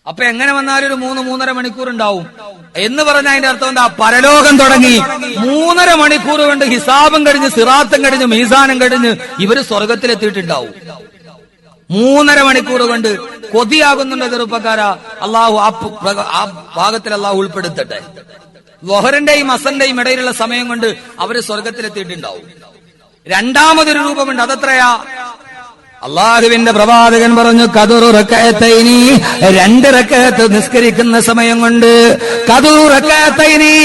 അപ്പൊ എങ്ങനെ വന്നാലും ഒരു 3-3.5 മണിക്കൂർ ഉണ്ടാവും എന്ന് പറഞ്ഞ അതിന്റെ അർത്ഥം എന്താ? പരലോകം തുടങ്ങി 3.5 മണിക്കൂർ കൊണ്ട് ഹിസാബും കഴിഞ്ഞ് സിറാത്തും കഴിഞ്ഞ് മീസാനും കഴിഞ്ഞ് ഇവര് സ്വർഗത്തിലെത്തിയിട്ടുണ്ടാവും. 3.5 മണിക്കൂർ കൊണ്ട് കൊതിയാകുന്നുണ്ട് ചെറുപ്പക്കാരാ. അള്ളാഹു ആ ഭാഗത്തിൽ അള്ളാഹു ഉൾപ്പെടുത്തട്ടെ. ളുഹറിന്റെയും അസറിന്റെയും ഇടയിലുള്ള സമയം കൊണ്ട് അവര് സ്വർഗത്തിലെത്തിയിട്ടുണ്ടാവും. രണ്ടാമതൊരു രൂപമുണ്ട്. അതെത്രയാ? അള്ളാഹുവിന്റെ പ്രവാചകൻ പറഞ്ഞു, ഖദറു റകഅത്തൈനി, 2 റകഅത്ത് നിസ്കരിക്കുന്ന സമയം കൊണ്ട്. ഖദറു റകഅത്തൈനി,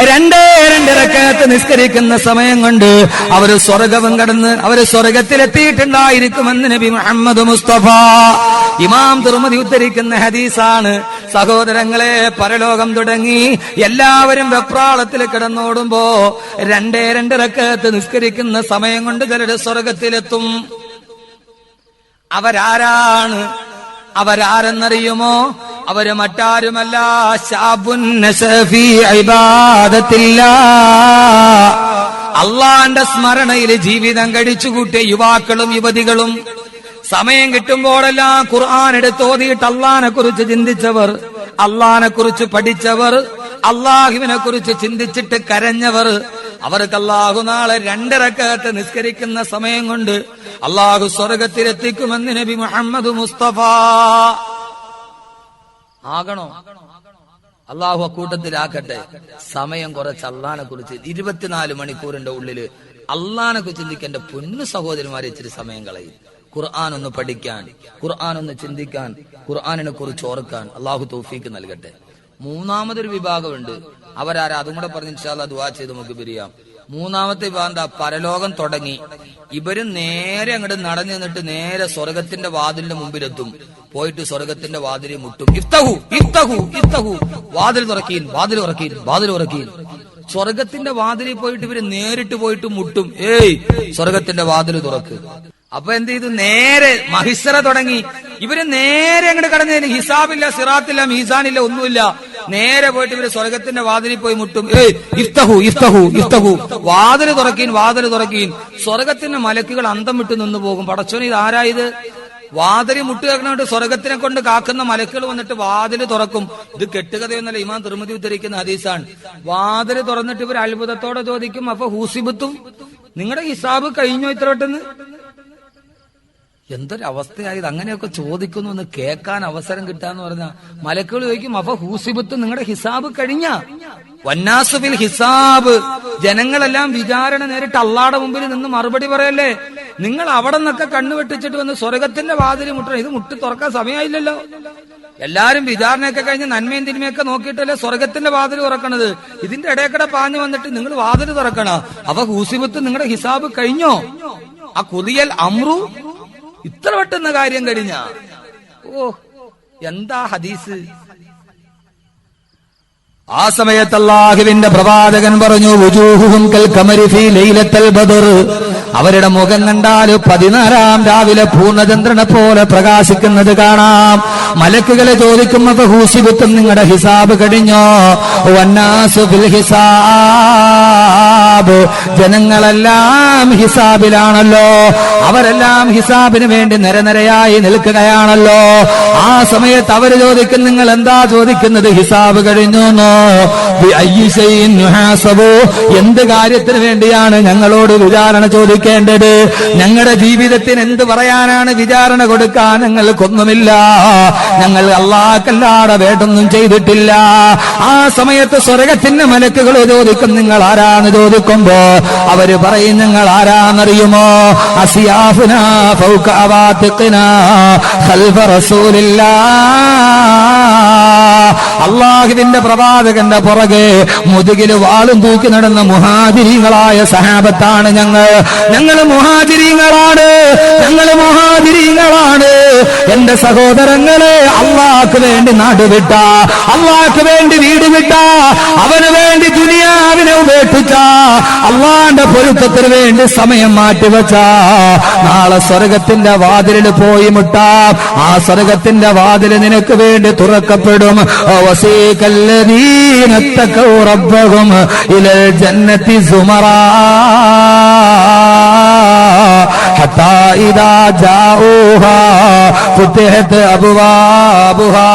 2 റകഅത്ത് നിസ്കരിക്കുന്ന സമയം കൊണ്ട് അവര് സ്വർഗവും കടന്ന് അവര് സ്വർഗത്തിലെത്തിയിട്ടുണ്ടായിരിക്കുമെന്ന് നബി മുഹമ്മദ് മുസ്തഫ. ഇമാം തിർമിദി ഉദ്ധരിക്കുന്ന ഹദീസാണ്. സഹോദരങ്ങളെ, പരലോകം തുടങ്ങി എല്ലാവരും വെപ്രാളത്തിൽ കിടന്നോടുമ്പോ 2 റകഅത്ത് നിസ്കരിക്കുന്ന സമയം കൊണ്ട് ചിലര് സ്വർഗത്തിലെത്തും. അവരാരെന്നറിയുമോ? അവര് മറ്റാരുമല്ല, ശാബുൻ നസഫി ഇബാദത്തില്ലാ, അള്ളാന്റെ സ്മരണയിൽ ജീവിതം കഴിച്ചുകൂട്ടിയ യുവാക്കളും യുവതികളും. സമയം കിട്ടുമ്പോഴെല്ലാം ഖുർആൻ എടുത്തോതിയിട്ട് അള്ളാനെ കുറിച്ച് ചിന്തിച്ചവർ, അള്ളാനെ കുറിച്ച് പഠിച്ചവർ, അള്ളാഹുവിനെ കുറിച്ച് ചിന്തിച്ചിട്ട് കരഞ്ഞവർ. അവർക്ക് അല്ലാഹു നാളെ 2 റകഅത്ത് നിസ്കരിക്കുന്ന സമയം കൊണ്ട് അല്ലാഹു സ്വർഗത്തിലെത്തിക്കുമെന്ന് നബി മുഹമ്മദ് മുസ്തഫ. ആകണോ? അല്ലാഹു അക്കൂട്ടത്തിലാക്കട്ടെ. സമയം കുറച്ച് അള്ളാനെ കുറിച്ച് 24 മണിക്കൂറിന്റെ ഉള്ളില് അള്ളാനെ കുറിച്ച് ചിന്തിക്കേണ്ട പൊന്നു സഹോദരന്മാരെ ഇച്ചിരി സമയം കളയും. ഖുർആൻ ഒന്ന് പഠിക്കാൻ, ഖുർആൻ ഒന്ന് ചിന്തിക്കാൻ, ഖുർആനിനെ കുറിച്ച് ഓർക്കാൻ അല്ലാഹു തൗഫീക്ക് നൽകട്ടെ. മൂന്നാമതൊരു വിഭാഗമുണ്ട്. അവരാരാ? അതും കൂടെ പറഞ്ഞ് ഇൻഷാ അല്ലാഹ് ദുആ ചെയ്ത് നമുക്ക് പിരിയാം. മൂന്നാമത്തെ വിഭാഗം എന്താ? പരലോകം തുടങ്ങി ഇവര് നേരെ അങ്ങോട്ട് നടന്നു നിന്നിട്ട് നേരെ സ്വർഗത്തിന്റെ വാതിലിന്റെ മുമ്പിലെത്തും. പോയിട്ട് സ്വർഗത്തിന്റെ വാതിലിൽ മുട്ടും. ഇഫ്തഹു ഇഫ്തഹു ഇഫ്തഹു, വാതിൽ തുറക്കീൻ, വാതിൽ തുറക്കീൻ, വാതിൽ തുറക്കീൻ. സ്വർഗത്തിന്റെ വാതിലിൽ പോയിട്ട് ഇവര് നേരിട്ട് പോയിട്ട് മുട്ടും. ഏയ്, സ്വർഗത്തിന്റെ വാതിൽ തുറക്ക്. അപ്പൊ എന്ത് ചെയ്തു? നേരെ മഹിസ്സറ തുടങ്ങി. ഇവര് നേരെ അങ്ങോട്ട് കടന്നതിന് ഹിസാബില്ല, സിറാത്തില്ല, മീസാനില്ല, ഒന്നുമില്ല. നേരെ പോയിട്ട് ഇവര് സ്വർഗത്തിന്റെ വാതിലിൽ പോയി മുട്ടും. ഏയ്, ഇഫ്തഹു ഇഫ്തഹു ഇഫ്തഹു, വാതില് തുറക്കീൻ, വാതില് തുറക്കീൻ. സ്വർഗത്തിന്റെ മലക്കുകൾ അന്തം വിട്ട് നിന്ന് പോകും. പടച്ചോനെ, ഇത് ആരായത്? വാതില് മുട്ടുകേൾക്കണോട്ട് സ്വർഗത്തിനെ കൊണ്ട് കാക്കുന്ന മലക്കുകൾ വന്നിട്ട് വാതില് തുറക്കും. ഇത് കെട്ടുകഥയൊന്നല്ല, ഇമാം തിർമിദി ഉദ്ധരിക്കുന്ന ഹദീസാണ്. വാതില് തുറന്നിട്ട് ഇവർ അത്ഭുതത്തോടെ ചോദിക്കും, അപ്പൊ ഹൂസിബത്തും, നിങ്ങളുടെ ഹിസാബ് കഴിഞ്ഞോ ഇത്ര പെട്ടെന്ന്? എന്തൊരവസ്ഥയായത്! അങ്ങനെയൊക്കെ ചോദിക്കുന്നു എന്ന് കേൾക്കാൻ അവസരം കിട്ടാന്ന് പറഞ്ഞ മലക്കുകൾ ചോദിക്കും, അപ്പൊ ഹൂസിബത്ത്, നിങ്ങളുടെ ഹിസാബ് കഴിഞ്ഞ? വന്നാസു ബിൽ ഹിസാബ്, ജനങ്ങളെല്ലാം വിചാരണ നേരിട്ട് അള്ളാടെ മുമ്പിൽ നിന്ന് മറുപടി പറയല്ലേ. നിങ്ങൾ അവിടെ നിന്നൊക്കെ കണ്ണുവെട്ടിച്ചിട്ട് വന്ന് സ്വർഗത്തിന്റെ വാതിൽ മുട്ടണം. ഇത് മുട്ടി തുറക്കാൻ സമയമായില്ലല്ലോ. എല്ലാരും വിചാരണയൊക്കെ കഴിഞ്ഞ് നന്മയും തിന്മയൊക്കെ നോക്കിയിട്ടല്ലേ സ്വർഗത്തിന്റെ വാതിൽ തുറക്കണത്. ഇതിന്റെ ഇടയ്ക്കടെ പാഞ്ഞു വന്നിട്ട് നിങ്ങൾ വാതിൽ തുറക്കണ. അപ്പൊ ഹൂസിബത്ത്, നിങ്ങളുടെ ഹിസാബ് കഴിഞ്ഞോ? ആ കുതിയൽ അമ്രു, ഇത്ര പെട്ടെന്ന കാര്യം കഴിഞ്ഞ? ഓ, എന്താ ഹദീസ്! ആ സമയത്ത് അല്ലാഹുവിന്റെ പ്രവാചകൻ പറഞ്ഞു, വുജൂഹുഹും കൽ ഖമരി ഫീ ലൈലത്തുൽ ബദർ, അവരുടെ മുഖം കണ്ടാൽ 14 രാവിലെ പൂർണ്ണചന്ദ്രനെ പോലെ പ്രകാശിക്കുന്നത് കാണാം. മലക്കുകളെ ചോദിക്കും, അപ്പൊ ഹൂസിബത്തും, നിങ്ങളുടെ ഹിസാബ് കഴിഞ്ഞോ? വന്നാസു ബിൽ ഹിസാബ്, ജനങ്ങളെല്ലാം ഹിസാബിലാണല്ലോ, അവരെല്ലാം ഹിസാബിന് വേണ്ടി നിരനിരയായി നിൽക്കുകയാണല്ലോ. ആ സമയത്ത് അവര് ചോദിക്കും, നിങ്ങൾ എന്താ ചോദിക്കുന്നത്? ഹിസാബ് കഴിഞ്ഞോന്നോ? എന്ത് കാര്യത്തിന് വേണ്ടിയാണ് ഞങ്ങളോട് വിചാരണ ചോദിക്കേണ്ടത്? ഞങ്ങളുടെ ജീവിതത്തിന് എന്ത് പറയാനാണ് വിചാരണ കൊടുക്കാൻ? ഞങ്ങൾക്കൊന്നുമില്ല, ഞങ്ങൾ അല്ലാഹുക്കല്ലാതെ വേണ്ടൊന്നും ചെയ്തിട്ടില്ല. ആ സമയത്ത് സ്വർഗത്തിന്റെ മലക്കുകൾ ചോദിക്കും, നിങ്ങൾ ആരാന്ന് ചോദിക്കുമ്പോ അവര് പറയും, ഞങ്ങൾ ആരാന്നറിയുമോ? അസിയാഫുനാ ഫൗക അവാതിഖിനാ ഖൽഫ റസൂലില്ലാഹ്, അല്ലാഹുവിന്റെ പ്രവാചകന്റെ പുറകെ മുതുകില് വാളും തൂക്കി നടന്ന മുഹാജിരീങ്ങളായ സഹാബത്താണ് ഞങ്ങൾ. ഞങ്ങള് മുഹാജിരീങ്ങളാണ്, ഞങ്ങള് മുഹാജിരീങ്ങളാണ്. എന്റെ സഹോദരങ്ങളെ, അള്ളാഹ്ക്ക് വേണ്ടി നാട് വിട്ട, അള്ളാഹ്ക്ക് വേണ്ടി വീട് വിട്ട, അവന് വേണ്ടി ദുനിയാവിനെ ഉപേക്ഷിച്ച, അള്ളാന്റെ പൊരുത്തത്തിന് വേണ്ടി സമയം മാറ്റിവെച്ച, നാളെ സ്വർഗത്തിന്റെ വാതിലിൽ പോയി മുട്ടാം. ആ സ്വർഗത്തിന്റെ വാതിൽ നിനക്ക് വേണ്ടി തുറക്കപ്പെടും. വസീകല്ലദീന തഖൗ റബ്ബഹും ഇലൽ ജന്നതി സുമറാ, ഹത്താ ഇദാ ജാഊഹാ ഫുതിഹത് അബ്വാബുഹാ.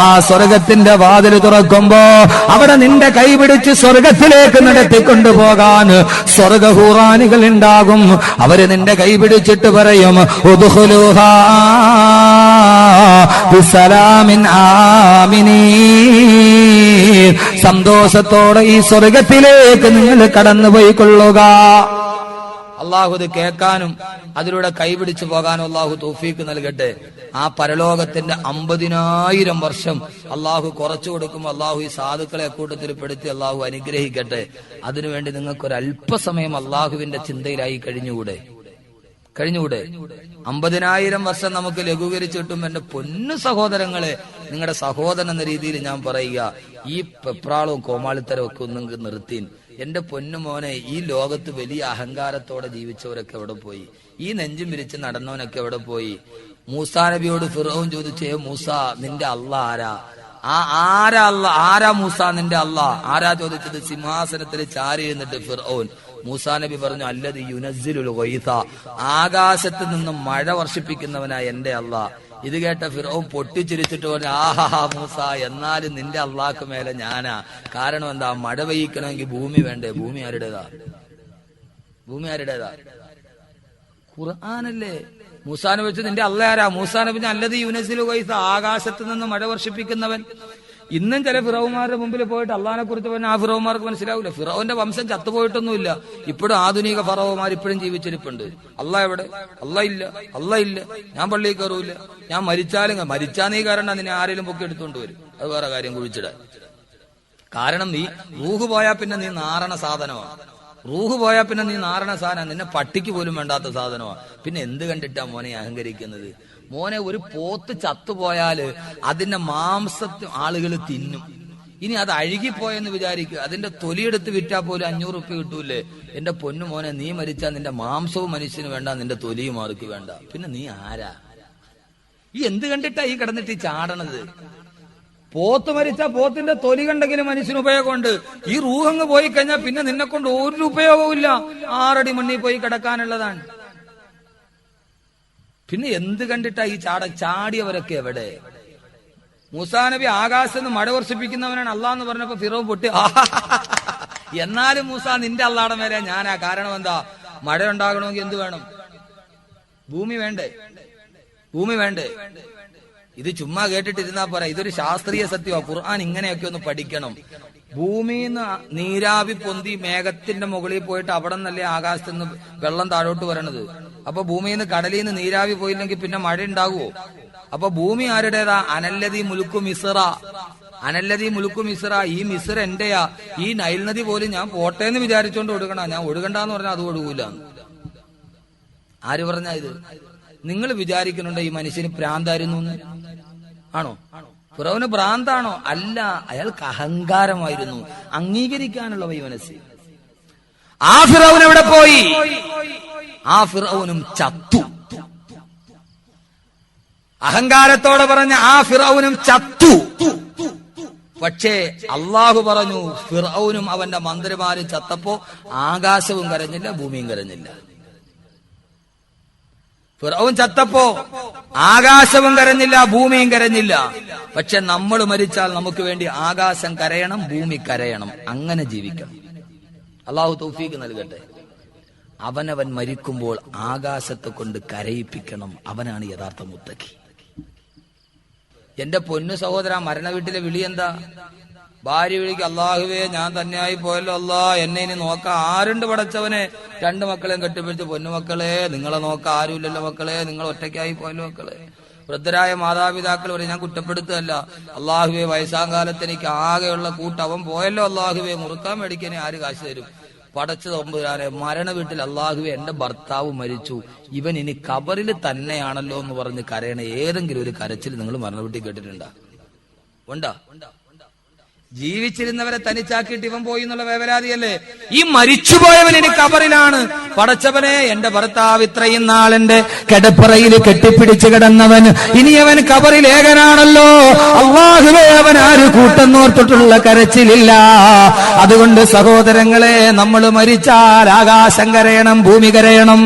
ആ സ്വർഗത്തിന്റെ വാതിൽ തുറക്കുമ്പോ അവിടെ നിന്റെ കൈപിടിച്ച് സ്വർഗത്തിലേക്ക് നടത്തിക്കൊണ്ടുപോകാൻ സ്വർഗഹൂറാനികൾ ഉണ്ടാകും. അവര് നിന്റെ കൈപിടിച്ചിട്ട് പറയും ഉദ്ഖുലൂഹാ ബിസലാമിൻ ആമിനീൻ. സന്തോഷത്തോടെ ഈ സ്വർഗത്തിലേക്ക് നിങ്ങൾ കടന്നുപോയിക്കൊള്ളുക. അള്ളാഹു ഇത് കേൾക്കാനും അതിലൂടെ കൈപിടിച്ചു പോകാനും അള്ളാഹു തൗഫീക്ക് നൽകട്ടെ. ആ പരലോകത്തിന്റെ 50,000 വർഷം അള്ളാഹു കുറച്ചു കൊടുക്കുമ്പോൾ അള്ളാഹു ഈ സാധുക്കളെ കൂട്ടത്തിൽ പെടുത്തി അള്ളാഹു അനുഗ്രഹിക്കട്ടെ. അതിനുവേണ്ടി നിങ്ങൾക്കൊരല്പസമയം അള്ളാഹുവിന്റെ ചിന്തയിലായി കഴിഞ്ഞുകൂടെ? 50,000 വർഷം നമുക്ക് ലഘൂകരിച്ചു കിട്ടും. എന്റെ പൊന്നു സഹോദരങ്ങളെ, നിങ്ങളുടെ സഹോദരൻ എന്ന രീതിയിൽ ഞാൻ പറയുക, ഈ പെപ്രാളവും കോമാളിത്തരവും ഒക്കെ ഒന്നും നിർത്തീൻ. എന്റെ പൊന്നുമോനെ, ഈ ലോകത്ത് വലിയ അഹങ്കാരത്തോടെ ജീവിച്ചവരൊക്കെ എവിടെ പോയി? ഈ നെഞ്ചും വിരിച്ച് നടന്നവനൊക്കെ എവിടെ പോയി? മൂസാ നബിയോട് ഫിർഔൻ ചോദിച്ചേ, മൂസ നിന്റെ അള്ളാ ആരാ? ആരാ മൂസ നിന്റെ അള്ളാ ആരാ ചോദിച്ചത്? സിംഹാസനത്തിൽ ചാരി എന്നിട്ട് ഫിർഔൻ. മൂസാ നബി പറഞ്ഞു, അല്ലദീ യുനസ്സിലുൽ ഗൈസ, ആകാശത്ത് നിന്നും മഴ വർഷിപ്പിക്കുന്നവനായ എന്റെ അള്ളാ. ഇത് കേട്ട ഫിർഔൻ പൊട്ടിച്ചിരിച്ചിട്ട് പറഞ്ഞു, ആഹാ മൂസ, എന്നാലും നിന്റെ അള്ളാഹ്ക്ക് മേലെ ഞാനാ. കാരണം എന്താ? മഴ പെയ്യിക്കണമെങ്കിൽ ഭൂമി വേണ്ടേ? ഭൂമി ആരുടേതാ? ഖുർആനല്ലേ. മൂസാ നബി വെച്ച് നിന്റെ അള്ളാഹ് ആരാ? മൂസാ നബി അല്ലദീ യുനസ്സിലുൽ ഗൈസ, ആകാശത്ത് നിന്ന് മഴ വർഷിപ്പിക്കുന്നവൻ. ഇന്നും ചില ഫിറൗമാരുടെ മുമ്പിൽ പോയിട്ട് അള്ളാഹിനെ കുറിച്ച് പറഞ്ഞാൽ ആ ഫിറൗമാർക്ക് മനസ്സിലാവില്ല. ഫിറൗന്റെ വംശം ചത്തുപോയിട്ടൊന്നുമില്ല. ഇപ്പോഴും ആധുനിക ഫറവമാർ ഇപ്പോഴും ജീവിച്ചിരിപ്പുണ്ട്. അള്ളാഹ് എവിടെ? അള്ളാഹ് ഇല്ല. ഞാൻ പള്ളിയിൽ കയറൂല. ഞാൻ മരിച്ചാ നീ കാരണം നിന്നെ ആരെങ്കിലും പൊക്കി എടുത്തുകൊണ്ട് വരും. അത് വേറെ കാര്യം, കുഴിച്ചിടാൻ. കാരണം നീ റൂഹ് പോയാൽ പിന്നെ നീ നാരണ സാധനമാണ്. നിന്നെ പട്ടിക്ക് പോലും വേണ്ടാത്ത സാധനമാണ്. പിന്നെ എന്ത് കണ്ടിട്ടാ മോനെ അഹങ്കരിക്കുന്നത്? മോനെ, ഒരു പോത്ത് ചത്തുപോയാല് അതിന്റെ മാംസത്തെ ആളുകൾ തിന്നും. ഇനി അത് അഴുകിപ്പോയെന്ന് വിചാരിക്കുക, അതിന്റെ തൊലിയെടുത്ത് വിറ്റാൽ പോലും 500 റുപ്യ കിട്ടൂലേ? എന്റെ പൊന്നു മോനെ, നീ മരിച്ചാൽ നിന്റെ മാംസവും മനുഷ്യന് വേണ്ട, നിന്റെ തൊലിയും ആർക്ക് വേണ്ട. പിന്നെ നീ ആരാ? ഈ എന്ത് കണ്ടിട്ടാ ഈ കിടന്നിട്ട് ഈ ചാടണത്? പോത്ത് മരിച്ചാ പോത്തിന്റെ തൊലി കണ്ടെങ്കിലും മനുഷ്യന് ഉപയോഗമുണ്ട്. ഈ റൂഹങ്ങ് പോയി കഴിഞ്ഞാൽ പിന്നെ നിന്നെ കൊണ്ട് ഒരു ഉപയോഗവും ഇല്ല. 6 അടി മണ്ണിൽ പോയി കിടക്കാനുള്ളതാണ്. പിന്നെ എന്ത് കണ്ടിട്ടാ ഈ ചാടിയവരൊക്കെ എവിടെ? മൂസാ നബി ആകാശത്ത് നിന്ന് മഴ വർഷിപ്പിക്കുന്നവനാണ് അള്ളാന്ന് പറഞ്ഞപ്പോ ഫിറൗൻ പൊട്ടി. എന്നാലും മൂസ നിന്റെ അള്ളാടെ മേലെ ഞാനാ. കാരണം എന്താ? മഴ ഉണ്ടാകണമെങ്കിൽ എന്ത് വേണം? ഭൂമി വേണ്ടേ? ഇത് ചുമ്മാ കേട്ടിട്ടിരുന്നാ പോരാ, ഇതൊരു ശാസ്ത്രീയ സത്യമാണ്. ഖുർആൻ ഇങ്ങനെയൊക്കെ ഒന്ന് പഠിക്കണം. ഭൂമിന്ന് നീരാവി പൊന്തി മേഘത്തിന്റെ മുകളിൽ പോയിട്ട് അവിടെ നിന്നല്ലേ ആകാശത്ത് നിന്ന് വെള്ളം താഴോട്ട് വരണത്. അപ്പൊ ഭൂമിയിൽ നിന്ന് കടലിൽ നിന്ന് നീരാവി പോയില്ലെങ്കിൽ പിന്നെ മഴ ഉണ്ടാകുമോ? അപ്പൊ ഭൂമി ആരുടേതാ? അനല്ലദീ മുൽക്കു മിസ്ര. ഈ മിസ്ര എന്റെയാ. ഈ നൈൽ നദി പോലും ഞാൻ പോട്ടെ എന്ന് വിചാരിച്ചോണ്ട് ഒഴുകണ. ഞാൻ ഒഴുകണ്ടെന്ന് പറഞ്ഞാൽ അത് ഒഴുകൂല. ആര് പറഞ്ഞാ ഇത്? നിങ്ങൾ വിചാരിക്കുന്നുണ്ടോ ഈ മനുഷ്യന് ഭ്രാന്തായിരുന്നു? ആണോ? ഫിറൗന് ഭ്രാന്താണോ? അല്ല, അയാൾക്ക് അഹങ്കാരമായിരുന്നു. അംഗീകരിക്കാനുള്ള ഈ മനസ്സ്. ആ ഫിറൗൻ എവിടെ പോയി? ആ ഫിറൗനും ചത്തു. അഹങ്കാരത്തോടെ പറഞ്ഞ ആ ഫിറൗനും ചത്തു. പക്ഷേ അള്ളാഹു പറഞ്ഞു, ഫിറൗനും അവന്റെ മന്ത്രിമാരും ചത്തപ്പോ ആകാശവും കരഞ്ഞില്ല, ഭൂമിയും കരഞ്ഞില്ല. ഫിറൗൻ ചത്തപ്പോ ആകാശവും കരഞ്ഞില്ല, ഭൂമിയും കരഞ്ഞില്ല. പക്ഷെ നമ്മൾ മരിച്ചാൽ നമുക്ക് വേണ്ടി ആകാശം കരയണം, ഭൂമി കരയണം. അങ്ങനെ ജീവിക്കണം. അള്ളാഹു തൗഫീഖ് നൽകട്ടെ. അവനവൻ മരിക്കുമ്പോൾ ആകാശത്തെ കൊണ്ട് കരയിപ്പിക്കണം. അവനാണ് യഥാർത്ഥ മുത്തഖി. എന്റെ പൊന്നു സഹോദര, മരണ വീട്ടിലെ വിളി എന്താ? ഭാര്യ വിളിക്ക്, അള്ളാഹുവേ ഞാൻ തന്നെയായി പോയല്ലോ, അല്ലാ എന്നെ ഇനി നോക്കാൻ ആരുണ്ട് പടച്ചവനെ? 2 മക്കളെയും കെട്ടിപ്പിടിച്ച്, പൊന്നുമക്കളെ നിങ്ങളെ നോക്കാൻ ആരുമില്ലല്ലോ മക്കളെ, നിങ്ങൾ ഒറ്റയ്ക്കായി പോയല്ലോ മക്കളെ. വൃദ്ധരായ മാതാപിതാക്കൾ പറയും, ഞാൻ കുറ്റപ്പെടുത്തുകയല്ല, അള്ളാഹുവേ വയസ്സാകാലത്ത് എനിക്ക് ആകെയുള്ള അവൻ പോയല്ലോ, അള്ളാഹുവേ മുറുക്കാൻ മേടിക്കാനെ ആര് കാശ് തരും? പടച്ചു തമ്പുരാനെ, മരണ വീട്ടിൽ അള്ളാഹുവേ എന്റെ ഭർത്താവ് മരിച്ചു, ഇവൻ ഇനി കബറിൽ തന്നെയാണല്ലോ എന്ന് പറഞ്ഞ് കരയണ ഏതെങ്കിലും ഒരു കരച്ചിൽ നിങ്ങൾ മരണ വീട്ടിൽ കേട്ടിട്ടുണ്ടോ? ജീവിച്ചിരുന്നവരെ തനിച്ചാക്കിയിട്ട് ഇവൻ പോയി എന്നുള്ള വേവലാതിയല്ലേ? ഈ മരിച്ചുപോയവൻ ഇനി കബറിലാണ്. പടച്ചവനെ, എന്റെ ഭർത്താവ് ഇത്രയും നാളെന്റെ കിടപ്പറയിൽ കെട്ടിപ്പിടിച്ചു കിടന്നവൻ ഇനി അവൻ കബറിൽ ഏകനാണല്ലോ. അല്ലാഹുവേ, അവൻ ആര് കൂട്ടെന്നോർത്തിട്ടുള്ള കരച്ചിലില്ല. അതുകൊണ്ട് സഹോദരങ്ങളെ, നമ്മൾ മരിച്ചാൽ ആകാശം കരയണം, ഭൂമി കരയണം.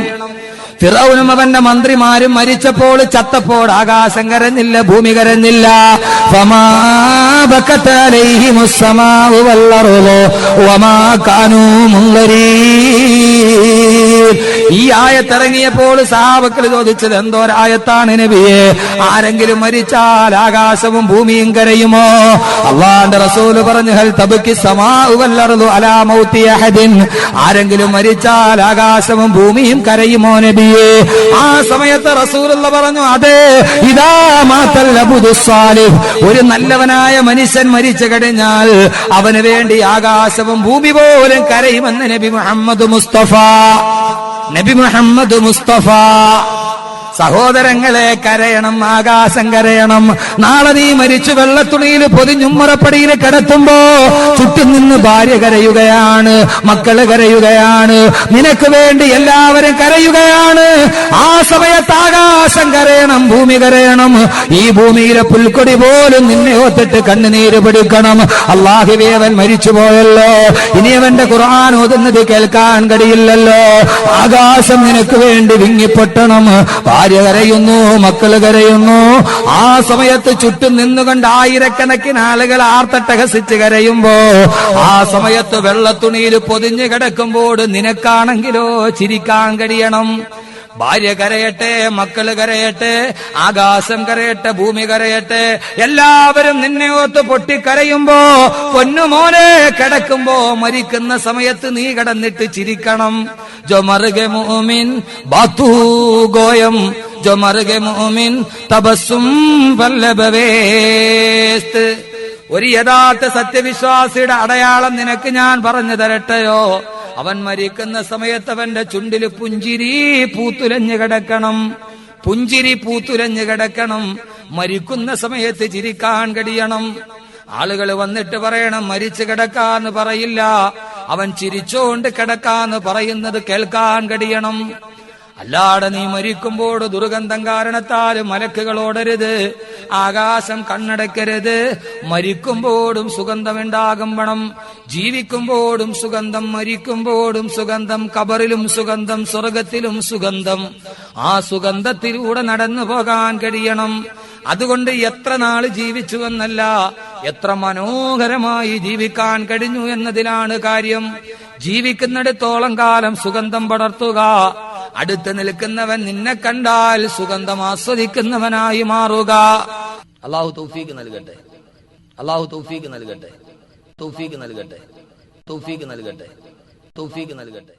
ഫിറൗനും അവന്റെ മന്ത്രിമാരും മരിച്ചപ്പോൾ ചത്തപ്പോൾ ആകാശം കരഞ്ഞില്ല, ഭൂമി കരഞ്ഞില്ല. ഫമാ ബകത അലൈഹിമുസ് സമാഉ വൽ അർളു വമാ കാനൂ മുൻദരീൻ. ഈ ആയത്തിറങ്ങിയപ്പോൾ സഹാബക്കൾ ചോദിച്ചത്, എന്തോരായത്താണ് നബിയെ? ആരെങ്കിലും മരിച്ചാൽ ആകാശവും ഭൂമിയും കരയുമോ? അല്ലാഹുവിന്റെ റസൂൽ പറഞ്ഞു, ഹൽ തബ്കി സമാഉ വൽ അർളു അലാ മൗതി അഹദിൻ. ആരെങ്കിലും മരിച്ചാൽ ആകാശവും ഭൂമിയും കരയുമോ നബിയെ? ആ സമയത്ത് റസൂലുള്ള പറഞ്ഞു, അതെ, ഇദാ മാതൽ അബ്ദുസ് സാലിഹ്. ഒരു നല്ലവനായ മനുഷ്യൻ മരിച്ചു കഴിഞ്ഞാൽ അവന് വേണ്ടി ആകാശവും ഭൂമി പോലും കരയുമെന്ന് നബി മുഹമ്മദ് മുസ്തഫ. നബി മുഹമ്മദ് മുസ്തഫ. സഹോദരങ്ങളെ, കരയണം, ആകാശം കരയണം. നാളെ നീ മരിച്ചു വെള്ളത്തുണിയിൽ പൊതിഞ്ഞുമ്മറപ്പടിയിൽ കിടത്തുമ്പോ ചുറ്റും നിന്ന് ഭാര്യ കരയുകയാണ്, മക്കള് കരയുകയാണ്, നിനക്ക് വേണ്ടി എല്ലാവരും കരയുകയാണ്. ആ സമയത്ത് ആകാശം കരയണം, ഭൂമി കരയണം. ഈ ഭൂമിയിലെ പുൽക്കൊടി പോലും നിന്നെ ഓത്തിട്ട് കണ്ണുനീര് പിടിക്കണം. അല്ലാഹുവേ, അവൻ മരിച്ചുപോയല്ലോ, ഇനി അവന്റെ ഖുർആൻ ഓതുന്നത് കേൾക്കാൻ കഴിയില്ലല്ലോ. ആകാശം നിനക്ക് വേണ്ടി വിങ്ങിപ്പൊട്ടണം. ഭാര്യ കരയുന്നു, മക്കള് കരയുന്നു. ആ സമയത്ത് ചുറ്റും നിന്നുകൊണ്ട് ആയിരക്കണക്കിന് ആളുകൾ ആർത്തട്ടഹസിച്ച് കരയുമ്പോ, ആ സമയത്ത് വെള്ളത്തുണിയിൽ പൊതിഞ്ഞു കിടക്കുമ്പോൾ നിനക്കാണെങ്കിലോ ചിരിക്കാൻ കഴിയണം. ഭാര്യ കരയട്ടെ, മക്കള് കരയട്ടെ, ആകാശം കരയട്ടെ, ഭൂമി കരയട്ടെ, എല്ലാവരും നിന്നെ ഓത്ത് പൊട്ടിക്കരയുമ്പോ, പൊന്നുമോനെ, കിടക്കുമ്പോ മരിക്കുന്ന സമയത്ത് നീ കിടന്നിട്ട് ചിരിക്കണം. ജോ മർഗെ മുഅ്മിൻ ബാത്തു ഗോയം, ജോ മർഗെ മുഅ്മിൻ തബസ്സും വല്ലബവേസ്ത്. ഒരു യഥാർത്ഥ സത്യവിശ്വാസിയുടെ അടയാളം നിനക്ക് ഞാൻ പറഞ്ഞു തരട്ടെയോ? അവൻ മരിക്കുന്ന സമയത്ത് അവന്റെ ചുണ്ടില് പുഞ്ചിരി പൂത്തുലഞ്ഞു കിടക്കണം, പുഞ്ചിരി പൂത്തുലഞ്ഞു കിടക്കണം. മരിക്കുന്ന സമയത്ത് ചിരിക്കാൻ കഴിയണം. ആളുകൾ വന്നിട്ട് പറയണം മരിച്ചു കിടക്കാന്ന് പറയില്ല, അവൻ ചിരിച്ചോണ്ട് കിടക്കാന്ന് പറയുന്നത് കേൾക്കാൻ കഴിയണം. അല്ലാതെ നീ മരിക്കുമ്പോൾ ദുർഗന്ധം കാരണത്താൽ മലക്കുകൾ ഓടരുത്, ആകാശം കണ്ണടക്കരുത്. മരിക്കുമ്പോഴും സുഗന്ധമുണ്ടാകുമ്പണം. ജീവിക്കുമ്പോഴും സുഗന്ധം, മരിക്കുമ്പോഴും സുഗന്ധം, കബറിലും സുഗന്ധം, സ്വർഗത്തിലും സുഗന്ധം. ആ സുഗന്ധത്തിലൂടെ നടന്നു പോകാൻ കഴിയണം. അതുകൊണ്ട് എത്ര നാള് ജീവിച്ചു എന്നല്ല, എത്ര മനോഹരമായി ജീവിക്കാൻ കഴിഞ്ഞു എന്നതിലാണ് കാര്യം. ജീവിക്കുന്നിടത്തോളം കാലം സുഗന്ധം പടർത്തുക. അടുത്ത് നിൽക്കുന്നവൻ നിന്നെ കണ്ടാൽ സുഗന്ധം ആസ്വദിക്കുന്നവനായി മാറുക. അല്ലാഹു തൗഫീഖ് നൽകട്ടെ, അല്ലാഹു തൗഫീഖ് നൽകട്ടെ, തൗഫീഖ് നൽകട്ടെ, തൗഫീഖ് നൽകട്ടെ, തൗഫീഖ് നൽകട്ടെ.